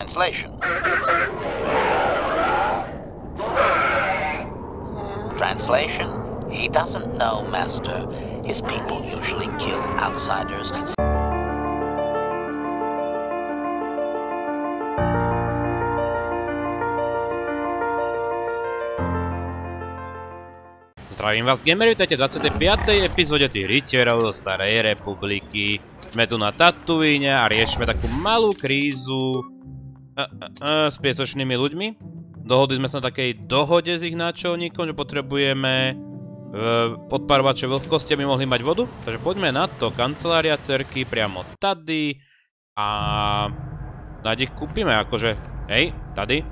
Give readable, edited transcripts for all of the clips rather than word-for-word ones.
Translation. Translation. He doesn't know, Master. His people usually kill outsiders. Zdravím vás, gamery, vítajte v 25. epizóde tých rytierov zo Starej republiky. Sme tu na Tatooine a riešime takú malú krízu s piesočnými ľuďmi. Dohodli sme sa na takej dohode s ich náčelníkom, že potrebujeme odparovačov vlhkosti, aby mohli mať vodu. Takže poďme na to. Kancelária cerky priamo tady. A ich kúpime, akože. Hej, tady.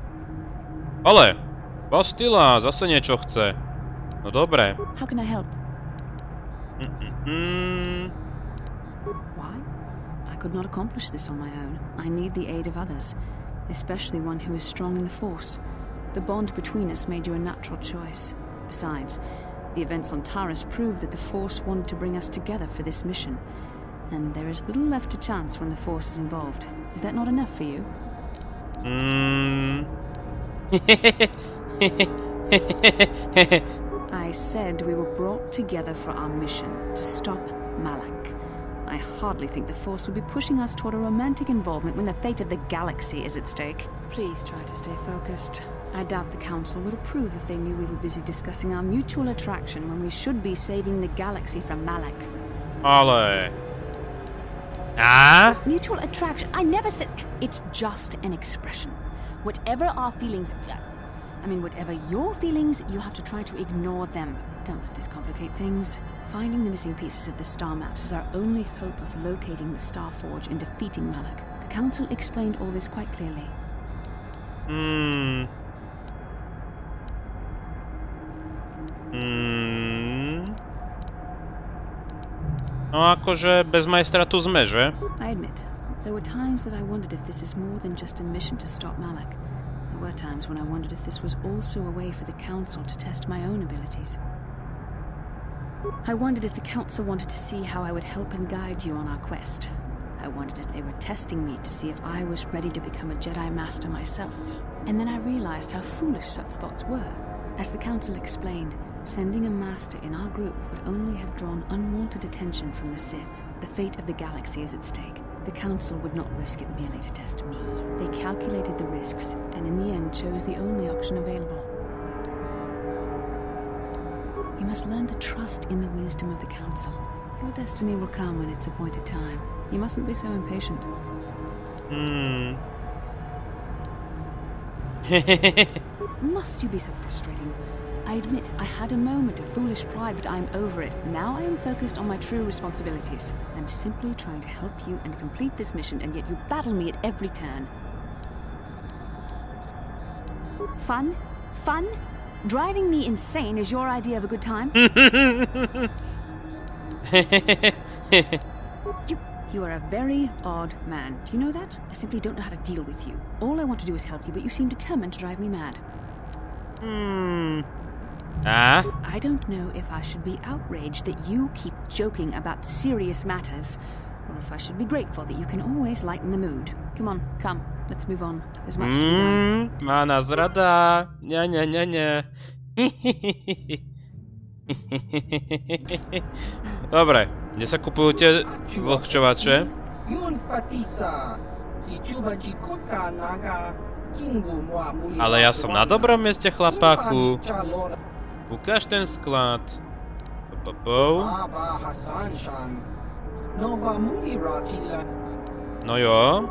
Ale, Bastila zase niečo chce. No dobre. How can I help? Why? I could not accomplish this on my own. I need the aid of others, especially one who is strong in the Force. The bond between us made you a natural choice. Besides, the events on Taris prove that the Force wanted to bring us together for this mission, and there is little left to chance when the Force is involved. Is that not enough for you? I said we were brought together for our mission, to stop Malak. I hardly think the Force would be pushing us toward a romantic involvement when the fate of the galaxy is at stake. Please try to stay focused. I doubt the Council would approve if they knew we were busy discussing our mutual attraction when we should be saving the galaxy from Malak. Ale... Mutual attraction? I never said... It's just an expression. Whatever our feelings... whatever your feelings, you have to try to ignore them. Don't let this complicate things. Finding the missing pieces of the star maps is our only hope of locating the Star Forge and defeating Malak. The Council explained all this quite clearly. No akože bez majstra tu sme, že? I admit, there were times that I wondered if this is more than just a mission to stop Malak. There were times when I wondered if this was also a way for the Council to test my own abilities. I wondered if the Council wanted to see how I would help and guide you on our quest. I wondered if they were testing me to see if I was ready to become a Jedi Master myself. And then I realized how foolish such thoughts were. As the Council explained, sending a Master in our group would only have drawn unwanted attention from the Sith. The fate of the galaxy is at stake. The Council would not risk it merely to test me. They calculated the risks, and in the end chose the only option available. You must learn to trust in the wisdom of the Council. Your destiny will come when it's appointed time. You mustn't be so impatient. Must you be so frustrating? I admit I had a moment of foolish pride, but I'm over it. Now I am focused on my true responsibilities. I'm simply trying to help you and complete this mission, and yet you battle me at every turn. Fun? Fun? Driving me insane is your idea of a good time? You are a very odd man. Do you know that? I simply don't know how to deal with you. All I want to do is help you, but you seem determined to drive me mad. I don't know if I should be outraged that you keep joking about serious matters, or if I should be grateful that you can always lighten the mood. Come on, come. Let's move on. There's much to be done. Mana zrada. Nie. Dobre, kde sa kupujú tie vlhčovače? Ale ja som na dobrom mieste, chlapáku. Ukáž ten sklad. No jo.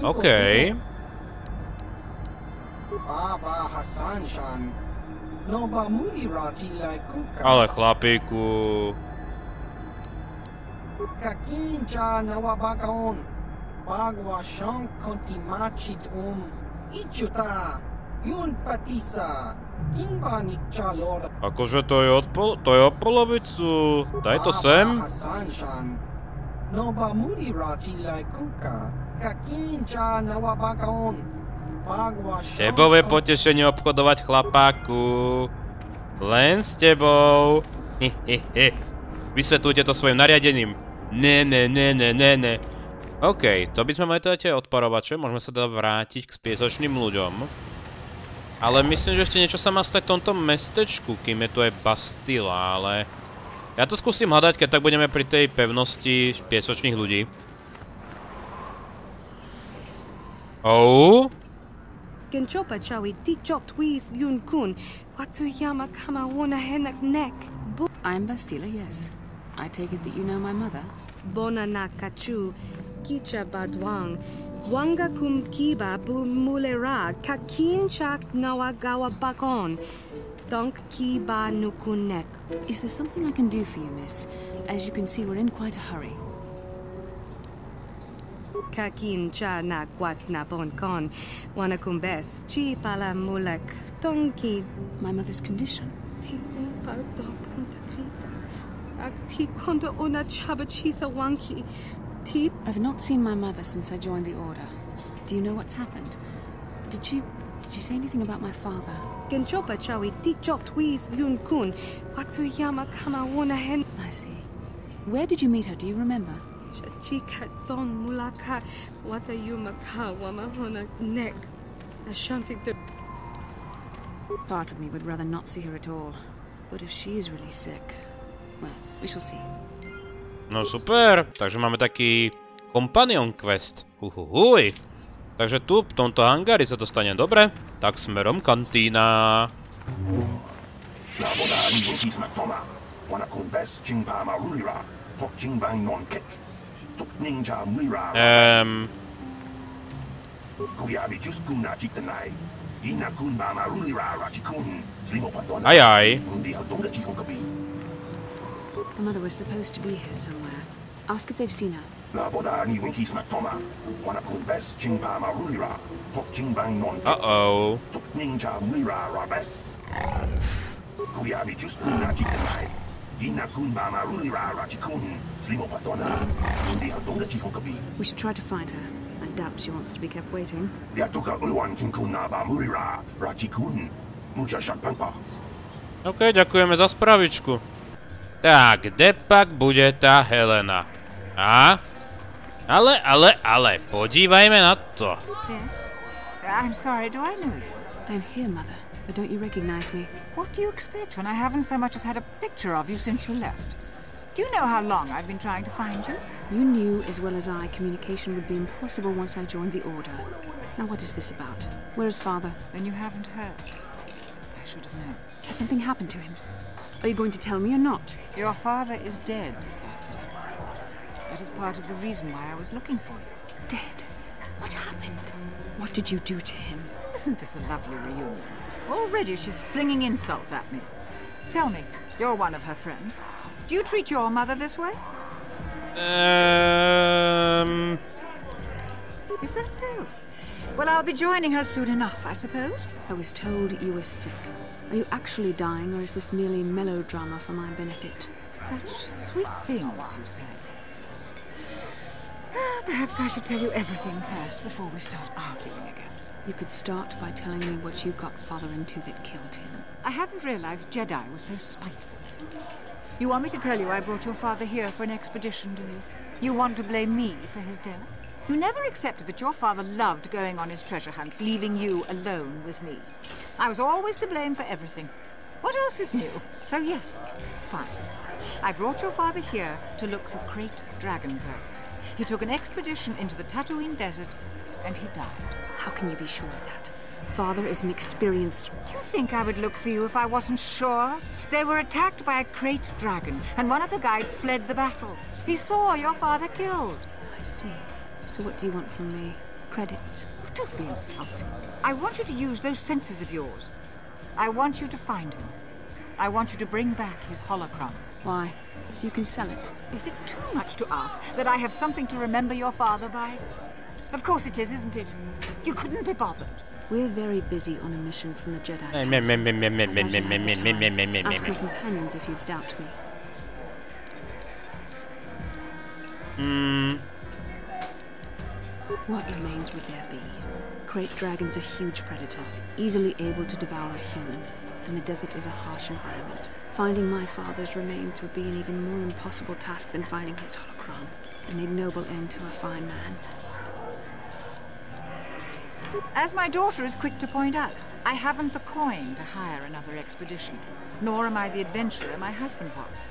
Okej. Ale chlapíku. Akože to je o polovicu. Daj to sem. S tebou je potešenie obchodovať, chlapáku. Len s tebou. Vysvetľujte to svojim nariadením. Ne. OK, to by sme mali teda tie odparovače. Môžeme sa teda vrátiť k spiesočným ľuďom. Ale myslím, že ešte niečo sa má stať v tomto mestečku, kým je tu aj Bastila, ale... Ja to skúsim hľadať, keď tak budeme pri tej pevnosti spiesočných ľudí. I'm Bastila, yes. I take it that you know my mother? Bona nakachu, kicha badwang, wanga kum kiba bu mulera, kakin chak nawagawa bakon, donk kiba nukunek. Is there something I can do for you, miss? As you can see, we're in quite a hurry. Kakin cha na kwat na bonkon, wana kumbes, chi pala mulek, donki. My mother's condition? I've not seen my mother since I joined the order. Do you know what's happened? Did she say anything about my father? I see. Where did you meet her? Do you remember? Part of me would rather not see her at all. But if she's really sick, well, we shall see. No super, takže máme taký companion quest. Uhuhuj. Takže tu, v tomto hangári sa dostane dobre. Tak smerom kantína. Ajaj. My mother was supposed to be here somewhere. Ask if they've seen her. Uh-oh. We should try to find her. I doubt she wants to be kept waiting. OK, ďakujeme za spravičku. Tak, kde pak bude tá Helena? A? Ale, podívajme na to. I'm sorry, do I know you? I'm here, Mother. But don't you recognize me? What do you expect when I haven't so much as had a picture of you since you left? Do you know how long I've been trying to find you? You knew as well as I communication would be impossible once I joined the Order. Now what is this about? Where is Father? Then you haven't heard. I should have known. Has something happened to him? Are you going to tell me or not? Your father is dead, Bastiline. That is part of the reason why I was looking for you. Dead? What happened? What did you do to him? Isn't this a lovely reunion? Already she's flinging insults at me. Tell me, you're one of her friends. Do you treat your mother this way? Is that so? Well, I'll be joining her soon enough, I suppose. I was told you were sick. Are you actually dying, or is this merely melodrama for my benefit? Such sweet things, you say. Perhaps I should tell you everything first before we start arguing again. You could start by telling me what you got Father into that killed him. I hadn't realized Jedi was so spiteful. You want me to tell you I brought your father here for an expedition, do you? You want to blame me for his death? You never accepted that your father loved going on his treasure hunts, leaving you alone with me. I was always to blame for everything. What else is new? So yes, fine. I brought your father here to look for great dragon pearls. He took an expedition into the Tatooine desert, and he died. How can you be sure of that? Father is an experienced... Do you think I would look for you if I wasn't sure? They were attacked by a great dragon, and one of the guides fled the battle. He saw your father killed. I see. So what do you want from me? Credits? Oh, don't be insulting. I want you to use those senses of yours. I want you to find him. I want you to bring back his holocron. Why? So you can sell it? Is it too much to ask that I have something to remember your father by? Of course it is, isn't it? You couldn't be bothered. We're very busy on a mission from the Jedi Council. Ask my companions if you doubt me. What remains would there be? Great dragons are huge predators, easily able to devour a human, and the desert is a harsh environment. Finding my father's remains would be an even more impossible task than finding his holocron, an ignoble end to a fine man. As my daughter is quick to point out, I haven't the coin to hire another expedition, nor am I the adventurer my husband was.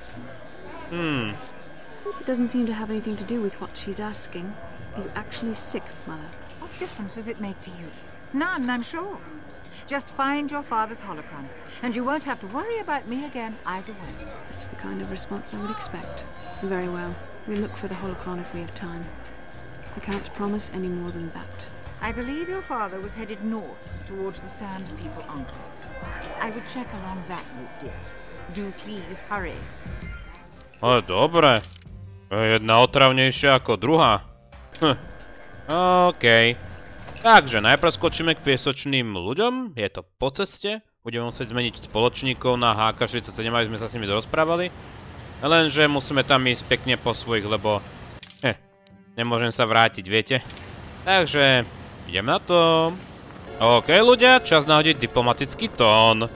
It doesn't seem to have anything to do with what she's asking. Are you actually sick, Mother? What difference does it make to you? None, I'm sure. Just find your father's holocron, and you won't have to worry about me again either way. That's the kind of response I would expect. Very well. We'll look for the holocron if we have time. I can't promise any more than that. I believe your father was headed north towards the Sand People Enclave. I would check along that route, dear. Do please hurry. O, dobre. Jedna otravnejšia ako druhá. OK. Takže najprv skočíme k piesočným ľuďom. Je to po ceste. Budeme musieť zmeniť spoločníkov na HK-47, aby sme sa s nimi dorozprávali. Lenže musíme tam ísť pekne po svojich, lebo nemôžem sa vrátiť, viete. Takže idem na to. OK, ľudia, čas nahodiť diplomatický tón.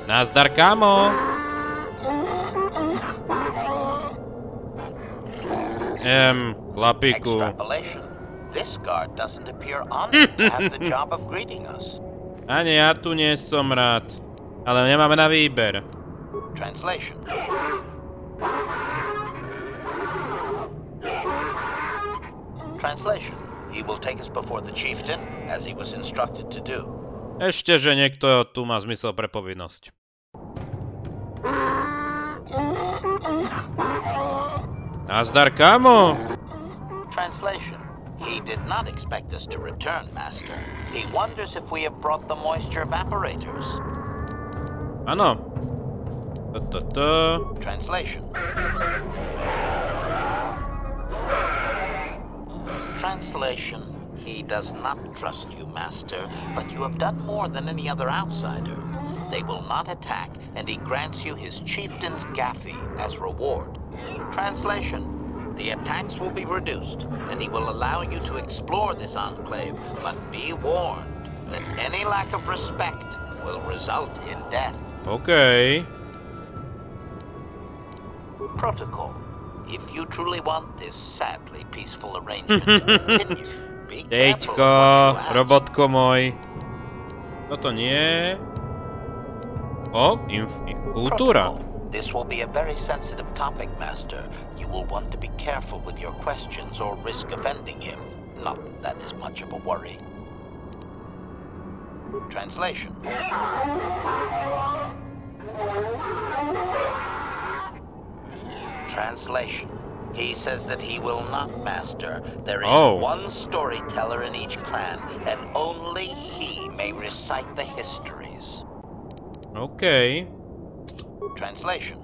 Nazdar, kámo. Chlapíku. This guard doesn't appear honored to have the job of greeting us. Ani ja tu nie som rád, ale nemáme na výber. Translation. Translation. He will take us before the chieftain, as he was instructed to do. Ešte, že niekto tu má zmysel pre povinnosť. Nazdar, kámo! Translation. He did not expect us to return, Master. He wonders if we have brought the moisture evaporators. Áno. Translation. Translation. He does not trust you, Master, but you have done more than any other outsider. They will not attack, and he grants you his chieftain's gaffy as reward. Translation. The attacks will be reduced, and he will allow you to explore this enclave, but be warned that any lack of respect will result in death. Okay. Protocol. If you truly want this sadly peaceful arrangement to continue, be careful. Deťko, robotko môj. Toto nie. O, kultúra. This will be a very sensitive topic, Master. You will want to be careful with your questions or risk offending him. Not that is much of a worry. Translation. Translation. He says that he will not, Master. There is one storyteller in each clan, and only he may recite the histories. Okay. Translation.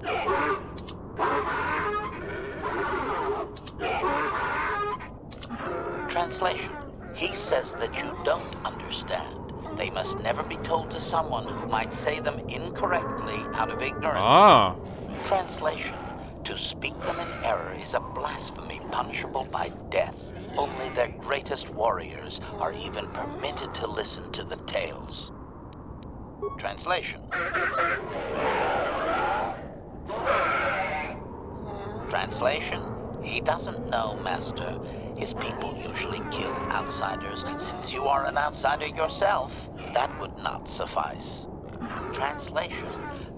Translation. He says that you don't understand. They must never be told to someone who might say them incorrectly out of ignorance. Translation. To speak them in error is a blasphemy punishable by death. Only their greatest warriors are even permitted to listen to the tales. Translation. Translation. He doesn't know, Master. His people usually kill outsiders. Since you are an outsider yourself, that would not suffice. Translation.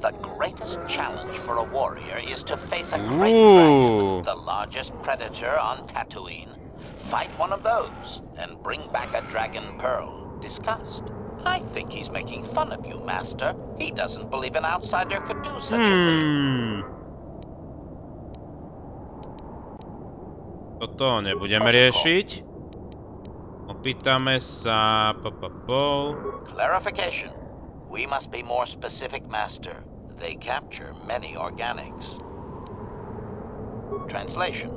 The greatest challenge for a warrior is to face a great dragon, the largest predator on Tatooine. Fight one of those, and bring back a dragon pearl. Discussed. I think he's making fun of you, Master. He doesn't believe an outsider could do such a thing. Toto nebudeme riešiť. Opýtame sa... Clarification. We must be more specific, Master. They capture many organics. Translation.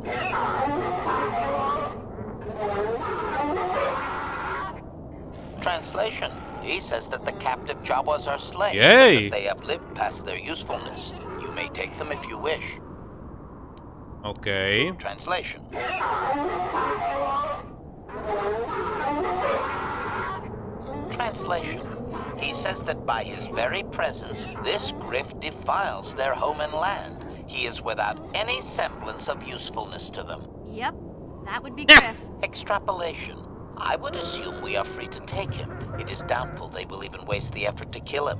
Translation. He says that the captive Jawas are slaves. Yay! But they have lived past their usefulness. You may take them if you wish. OK. Translation. Translation. He says that by his very presence, this griff defiles their home and land. He is without any semblance of usefulness to them. Yep, that would be Griff. Extrapolation. I would assume we are free to take him. It is doubtful they will even waste the effort to kill him.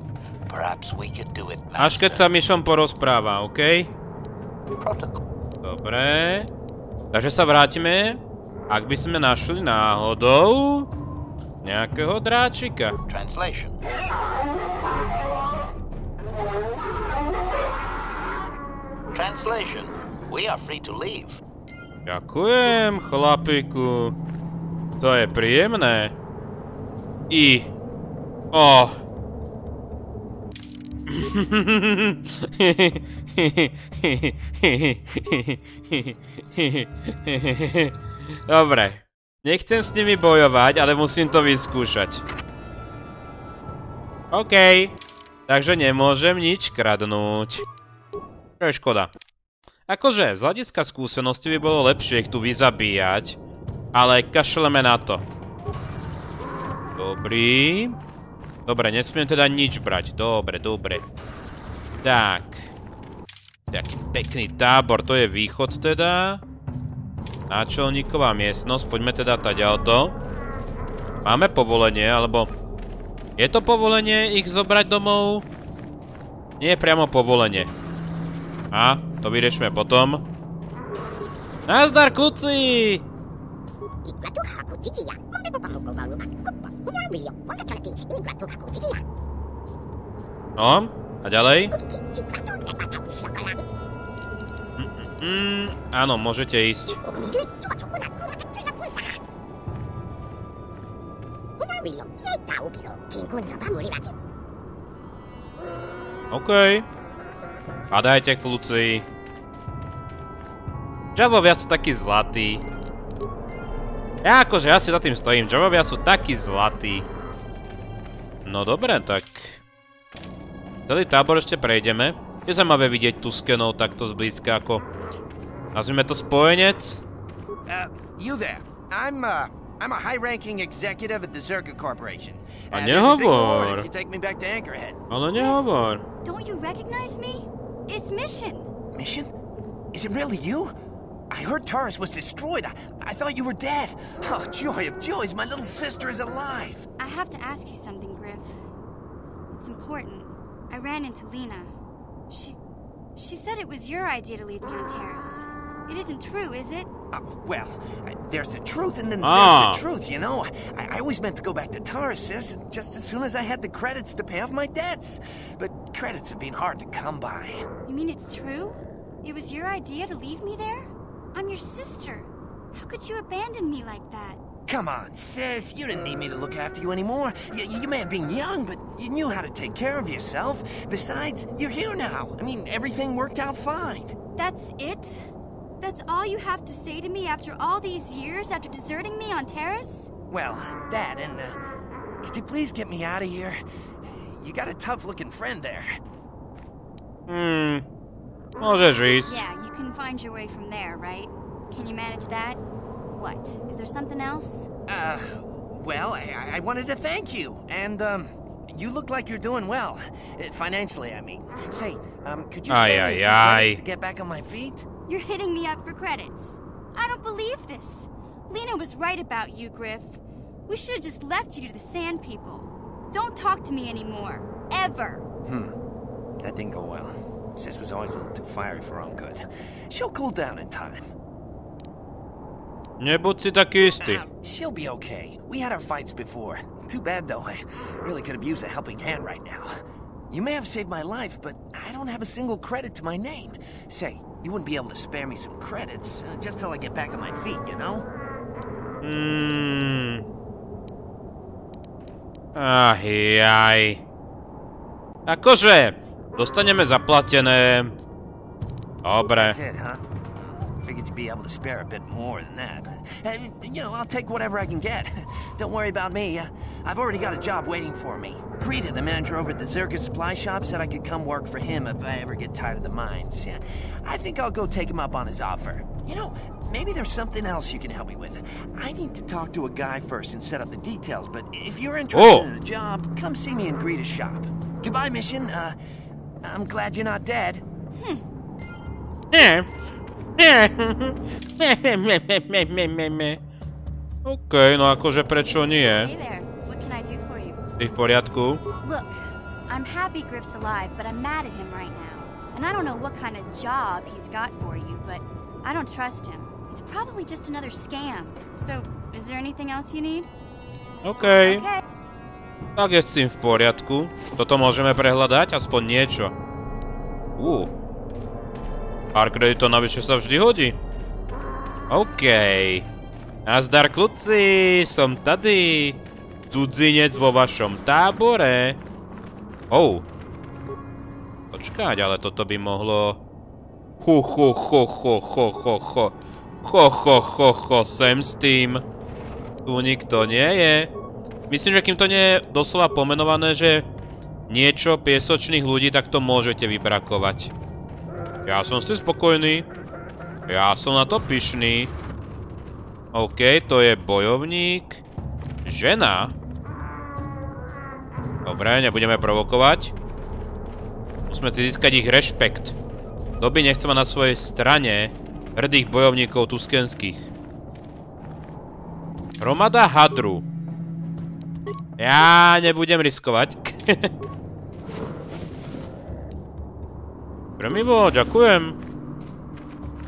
Perhaps we could do it now. Až keď sa Mission porozpráva, OK? Protocol. Dobre. Takže sa vrátime, ak by sme našli náhodou nejakého dráčika. Translation. Translation. We are free to leave. Ďakujem, chlapiku. To je príjemné. Dobre. Nechcem s nimi bojovať, ale musím to vyskúšať. OK. Takže nemôžem nič kradnúť. To je škoda. Akože, z hľadiska skúsenosti by bolo lepšie ich tu vyzabíjať, ale kašleme na to. Dobrý. Dobre, nesmiem teda nič brať. Dobre, dobre. Tak. Taký pekný tábor, to je východ teda. Náčelníková miestnosť, poďme teda taďalto. Máme povolenie, alebo... Je to povolenie ich zobrať domov? Nie je priamo povolenie. A, to vyriešime potom. Nazdar, kluci! No, a ďalej? Áno, môžete ísť. OK. Padajte, kluci. Javovia sú takí zlatí. Ja si za tým stojím. Javovia sú takí zlatí. No dobre, tak... Celý tábor ešte prejdeme. Je zaujímavé vidieť Tuskenov takto zblízka ako... Nazvime to spojenec? You there. I'm a high-ranking executive at the Zerka Corporation. A nehovor. Ale nehovor. Don't you recognize me? It's Mission. Mission? Is it really you? I heard Taurus was destroyed. I thought you were dead. Oh, joy of joys, my little sister is alive. I have to ask you something, Griff. It's important. I ran into Lena. She said it was your idea to leave me on Terrace. It isn't true, is it? Well, there's the truth and then there's the truth, you know? I always meant to go back to Taurus, sis, just as soon as I had the credits to pay off my debts. But credits have been hard to come by. You mean it's true? It was your idea to leave me there? I'm your sister. How could you abandon me like that? Come on, sis. You didn't need me to look after you anymore. You may have been young, but you knew how to take care of yourself. Besides, you're here now. I mean, everything worked out fine. That's it? That's all you have to say to me after all these years, after deserting me on Terrace? Well, that and, could you please get me out of here? You got a tough-looking friend there. Możesz ísť. Yeah, you can find your way from there, right? Can you manage that? What? Is there something else? Well, I wanted to thank you, and, you look like you're doing well. Financially, I mean. Say, could you spare me a few credits to get back on my feet? You're hitting me up for credits. I don't believe this. Lena was right about you, Griff. We should have just left you to the Sand People. Don't talk to me anymore. Ever. That didn't go well. Sis was always a little too fiery for her own good. She'll cool down in time. Nebuď si taký istý. She'll be okay. We had our fights before. Too bad, though. I really could have used a helping hand right now. You may have saved my life, but I don't have a single credit to my name. Say, you wouldn't be able to spare me some credits, just till I get back on my feet, you know? Jaj. Akože, dostaneme zaplatené. Dobre. That's it, huh? Figured you'd be able to spare a bit more than that. I'll take whatever I can get. Don't worry about me. I've already got a job waiting for me. Krita, the manager over at the Zerka supply shop, said I could come work for him if I ever get tired of the mines. I think I'll go take him up on his offer. Maybe there's something else you can help me with. I need to talk to a guy first and set up the details, but if you're interested in a job, come see me in Greta's shop. Goodbye, Mission. I'm glad you're not dead. Okej, no akože prečo nie? Hey there. What can I do for you? Ty v poriadku? Look, I'm happy Griff's alive, but I'm mad at him right now. And I don't know what kind of job he's got for you, but I don't trust him. It's probably just another scam. So, is there anything else you need? Okej. Tak je s tým v poriadku. Toto môžeme prehľadať, aspoň niečo. Pár kreditov navyše sa vždy hodí. Okej. Nazdar, kluci, som tady. Cudzinec vo vašom tábore. Počkať, ale toto by mohlo... sem s tým. Tu nikto nie je. Myslím, že kým to nie je doslova pomenované, že niečo piesočných ľudí, tak to môžete vybrakovať. Ja som s tým spokojný. Ja som na to pyšný. OK, to je bojovník. Žena. Dobre, nebudeme provokovať. Musíme si získať ich rešpekt. Kto by nechce mať na svojej strane hrdých bojovníkov tuskenských. Hromada hadru. Ja nebudem riskovať. Premivo, ďakujem.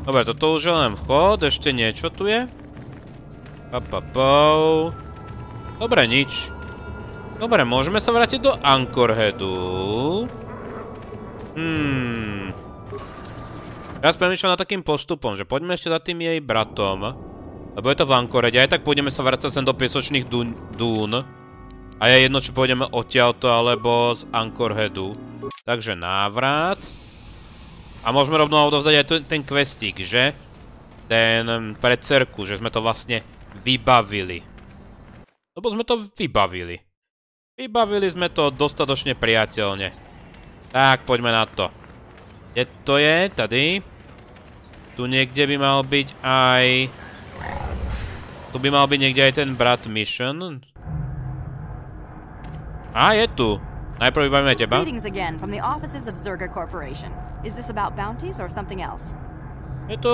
Dobre, toto už je len vchod, ešte niečo tu je. Dobre, nič. Dobre, môžeme sa vrátiť do Anchorheadu. Teraz premýšľam nad takým postupom, že poďme ešte za tým jej bratom. Lebo je to v Anchorheade, aj tak pôjdeme sa vrácať sem do piesočných dún. A je jedno, či pôjdeme odtiaľto, alebo z Anchorheadu. Takže návrat. A môžeme rovno odovzdať aj ten questík, že? Ten predcerku, že sme to vlastne vybavili. Lebo sme to vybavili. Vybavili sme to dostatočne priateľne. Tak, poďme na to. Kde to je? Tady. Tu niekde by mal byť aj... Tu by mal byť niekde aj ten brat Mission. A, je tu. Najprv vybavíme teba. Greetings again from the offices of Zerka Corporation. Is this about bounties or something else? Je to...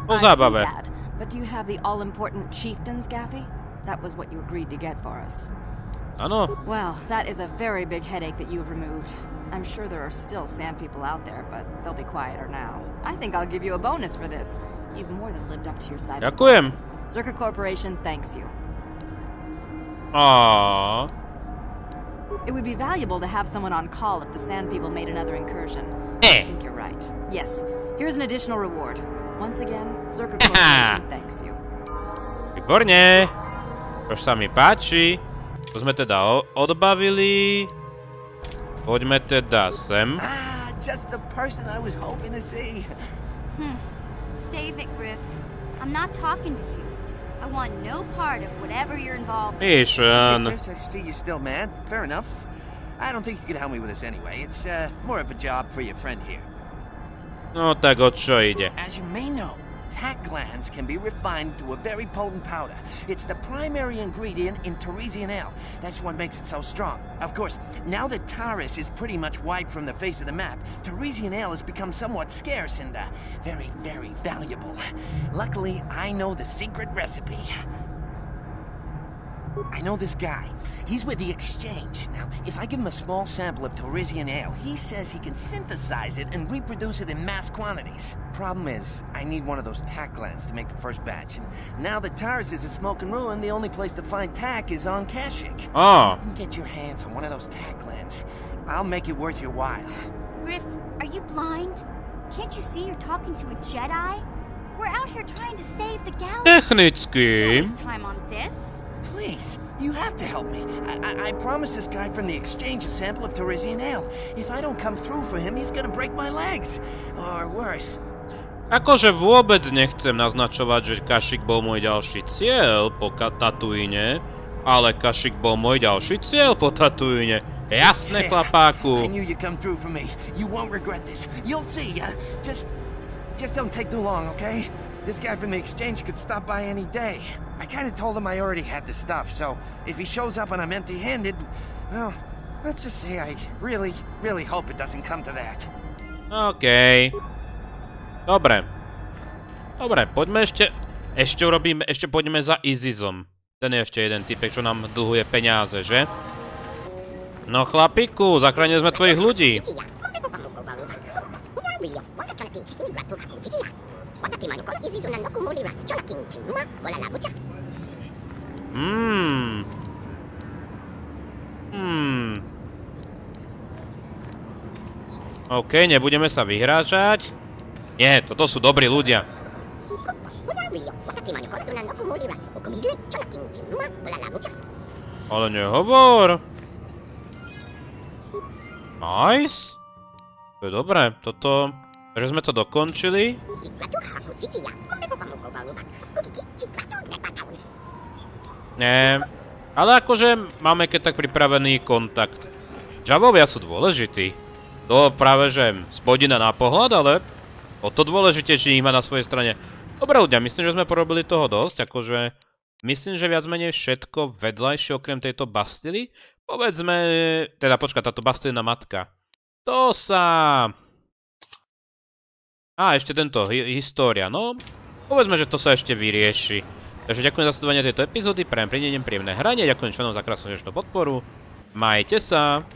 o zábave. I see that, but do you have the all-important chieftains, Gaffy? That was what you agreed to get for us. Áno. Well, that is a very big headache that you've removed. I'm sure there are still sand people out there, but they'll be quieter now. I think I'll give you a bonus for this. You've more than lived up to your side. Ďakujem. Zerka Corporation thanks you. Aww. It would be valuable to have someone on call if the sand people made another incursion. I think you're right. Yes, here's an additional reward. Once again, Zerka Corporation thanks you. Výborne. To sa mi páči. To sme teda odbavili. Poďme teda sem. Just the person I was hoping to see. Save it, Griff. I'm not talking to you. I want no part of whatever you're involved in. Mission. I see you're still mad. Fair enough. I don't think you can help me with this anyway. It's more of a job for your friend here. No tak o čo ide? As you may know, tack glands can be refined to a very potent powder. It's the primary ingredient in Teresian ale. That's what makes it so strong. Of course, now that Taurus is pretty much wiped from the face of the map, Teresian ale has become somewhat scarce and very, very valuable. Luckily, I know the secret recipe. I know this guy. He's with the Exchange. Now, if I give him a small sample of Teresian ale, he says he can synthesize it and reproduce it in mass quantities. Problem is, I need one of those tack glands to make the first batch. And now that Taurus is a smoking ruin, the only place to find tack is on Kashyyyk. Oh. You can get your hands on one of those tack glands. I'll make it worth your while. Griff, are you blind? Can't you see you're talking to a Jedi? We're out here trying to save the galaxy. Technicky. Don't waste time on this. Please, you have to help me. I promised this guy from the Exchange a sample of Teresian ale. If I don't come through for him, he's gonna break my legs. Or worse. Akože vôbec nechcem naznačovať, že Kashyyyk bol môj ďalší cieľ po Tatooine, ale Kashyyyk bol môj ďalší cieľ po Tatooine. Jasné, chlapáku. I knew you'd come through for me. You won't regret this. You'll see. Just don't take too long, okay? This guy from the exchange could stop by any day. I kind of told him I already had the stuff, so if he shows up and I'm empty-handed, well, let's just say I really, really hope it doesn't come to that. OK. Dobre. Dobre, poďme ešte poďme za Izizom. Ten je ešte jeden typek, čo nám dlhuje peniaze, že? No chlapiku, zachránili sme tvojich ľudí. OK, nebudeme sa vyhrážať. Nie, toto sú dobrí ľudia. Ale nehovor. Nice. To je dobré, toto... Takže sme to dokončili. Nie. Ale akože máme keď tak pripravený kontakt. Javovia sú dôležití. To práve že spodina na pohľad, ale o to dôležitejšie ich má na svojej strane. Dobre ľudia, myslím, že sme porobili toho dosť, akože myslím, že viac menej všetko vedľajšie okrem tejto Bastily. Povedzme, teda počkaj, táto Bastilina matka. To sa... A ešte tento, história, no. Povedzme, že to sa ešte vyrieši. Takže ďakujem za sledovanie tejto epizódy, prajem príjemné hranie, ďakujem členom za krásnu dnešnú podporu. Majte sa.